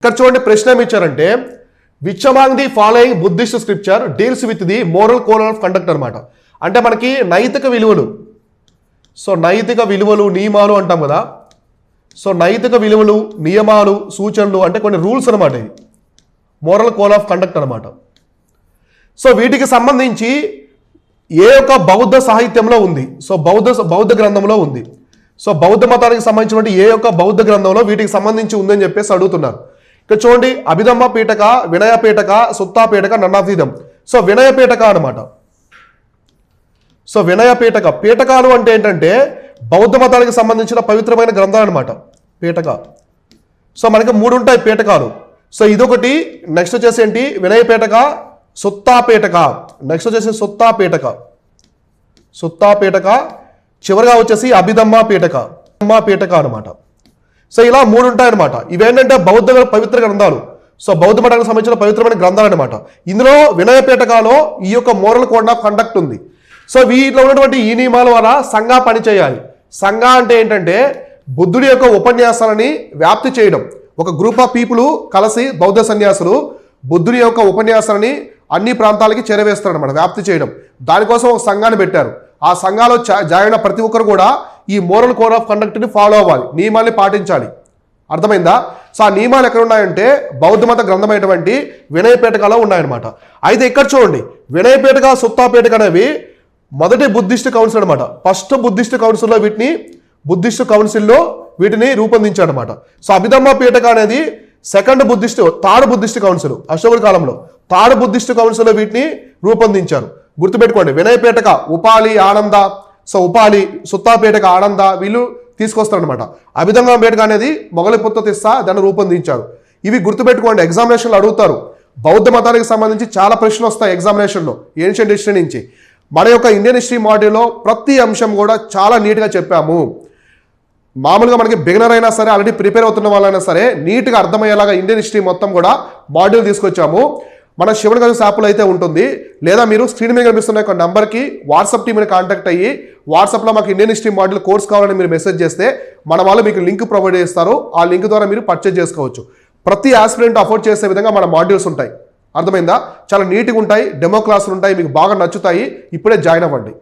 ఇక్కడ చూడండి ప్రశ్న ఏమి ఇచ్చారంటే which among the following Buddhist scripture deals with the moral code of conduct అనమాట. అంటే మనకి నైతిక విలువలు, సో నైతిక విలువలు నియమాలు అంటాం కదా. సో నైతిక విలువలు నియమాలు సూచనలు అంటే కొన్ని రూల్స్ అనమాట. ఇది మోరల్ కోడ్ ఆఫ్ కండక్ట్ అనమాట. సో వీటికి సంబంధించి ఏ యొక్క బౌద్ధ సాహిత్యంలో ఉంది, సో బౌద్ధ గ్రంథంలో ఉంది. సో బౌద్ధ మతానికి సంబంధించినటువంటి ఏ యొక్క బౌద్ధ గ్రంథంలో వీటికి సంబంధించి ఉందని చెప్పేసి అడుగుతున్నారు. ఇక్కడ చూడండి అభిధమ్మ పీఠక, వినయ పీఠక, సుత్తా పీఠక, నన్నాతీతం. సో వినయ పీఠక అనమాట. సో వినయ పీఠక, పీఠకాలు అంటే ఏంటంటే బౌద్ధ మతానికి సంబంధించిన పవిత్రమైన గ్రంథాలు అనమాట పీఠక. సో మనకి 3 ఉంటాయి పీఠకాలు. సో ఇదొకటి. నెక్స్ట్ వచ్చేసి ఏంటి వినయ పీఠక, సుత్తా పీఠక, నెక్స్ట్ వచ్చేసి సుత్తా పీఠక, సుత్తా పీఠక, చివరిగా వచ్చేసి అభిధమ్మ పీఠక, పీఠక అనమాట. సో ఇలా 3 ఉంటాయన్నమాట. ఇవేంటంటే బౌద్ధ పవిత్ర గ్రంథాలు. సో బౌద్ధ మతానికి సంబంధించిన పవిత్రమైన గ్రంథాలు అనమాట. ఇందులో వినయ పీఠకాలో ఈ యొక్క మోరల్ కోడ్ ఆఫ్ కండక్ట్ ఉంది. సో వీటిలో ఉన్నటువంటి ఈ నియమాల ద్వారా సంఘ పనిచేయాలి. సంఘ అంటే ఏంటంటే బుద్ధుడి యొక్క ఉపన్యాసాలని వ్యాప్తి చేయడం. ఒక గ్రూప్ ఆఫ్ పీపుల్ కలిసి బౌద్ధ సన్యాసులు బుద్ధుడి యొక్క ఉపన్యాసాలని అన్ని ప్రాంతాలకి చేరవేస్తారు అనమాట, వ్యాప్తి చేయడం. దానికోసం ఒక సంఘాన్ని పెట్టారు. ఆ సంఘాలో జాయిన్ అయిన ప్రతి ఒక్కరు కూడా ఈ మోరల్ కోడ్ ఆఫ్ కండక్ట్ని ఫాలో అవ్వాలి, నియమాల్ని పాటించాలి. అర్థమైందా? సో ఆ నియమాలు ఎక్కడ ఉన్నాయంటే బౌద్ధ మత గ్రంథమైనటువంటి వినయ పీఠకలో ఉన్నాయన్నమాట. అయితే ఇక్కడ చూడండి వినయ పీఠక, సుత్తా పీఠక అనేవి మొదటి బుద్ధిస్ట్ కౌన్సిల్ అనమాట. ఫస్ట్ బుద్ధిస్ట్ కౌన్సిల్లో బుద్ధిస్ట్ కౌన్సిల్లో వీటిని రూపొందించాడనమాట. సో అభిధమ్మ పీఠక అనేది థర్డ్ బుద్ధిస్ట్ కౌన్సిల్ అశోకుడి కాలంలో థర్డ్ బుద్ధిస్ట్ కౌన్సిల్లో వీటిని రూపొందించారు. గుర్తుపెట్టుకోండి వినయ పీఠక ఉపాలి ఆనంద, సో ఉపాలి, సుత్తా పీఠక ఆనంద వీళ్ళు తీసుకొస్తారనమాట. అభిధమ్మ పీఠక అనేది మొగలిపుత్త తిస్సా దాన్ని రూపొందించారు. ఇవి గుర్తుపెట్టుకోండి, ఎగ్జామినేషన్లో అడుగుతారు. బౌద్ధ మతానికి సంబంధించి చాలా ప్రశ్నలు వస్తాయి ఎగ్జామినేషన్లో ఏన్షియంట్ హిస్టరీ నుంచి. మన యొక్క ఇండియన్ హిస్టరీ మాడ్యూల్లో ప్రతి అంశం కూడా చాలా నీట్గా చెప్పాము. మామూలుగా మనకి బిగినర్ అయినా సరే, ఆల్రెడీ ప్రిపేర్ అవుతున్న వాళ్ళైనా సరే నీట్గా అర్థమయ్యేలాగా ఇండియన్ హిస్టరీ మొత్తం కూడా మాడ్యూల్ తీసుకొచ్చాము. మన శివన్ గజస్ యాప్లో అయితే ఉంటుంది, లేదా మీరు స్క్రీన్ మీద కనిపిస్తున్న ఒక నెంబర్కి వాట్సాప్ టీమ్ని కాంటాక్ట్ అయ్యి వాట్సాప్లో మాకు ఇండియన్ హిస్టరీ మాడ్యూల్ కోర్స్ కావాలని మీరు మెసేజ్ చేస్తే మన వాళ్ళు మీకు లింక్ ప్రొవైడ్ చేస్తారు. ఆ లింక్ ద్వారా మీరు పర్చేజ్ చేసుకోవచ్చు. ప్రతి ఆస్పిరెంట్ అఫోర్డ్ చేసే విధంగా మన మాడ్యూల్స్ ఉంటాయి. అర్థమైందా? చాలా నీట్గా ఉంటాయి, డెమో క్లాసులు ఉంటాయి, మీకు బాగా నచ్చుతాయి. ఇప్పుడే జాయిన్ అవ్వండి.